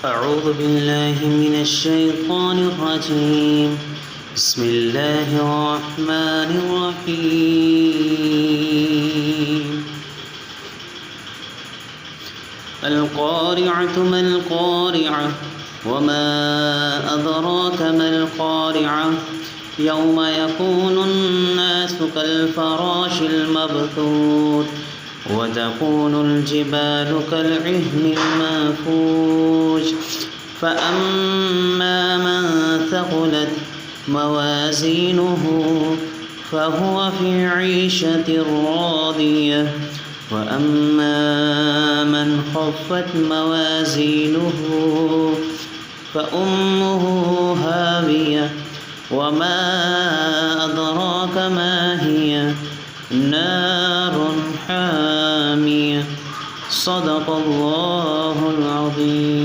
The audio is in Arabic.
أعوذ بالله من الشيطان الرجيم بسم الله الرحمن الرحيم القارعة ما القارعة وما أدراك ما القارعة يوم يكون الناس كالفراش المبثوث وتكون الجبال كالعهن المنفوش فأما من ثقلت موازينه فهو في عيشة راضية وأما من خفت موازينه فأمه هاوية وما أدراك ما هي نار حامية صدق الله العظيم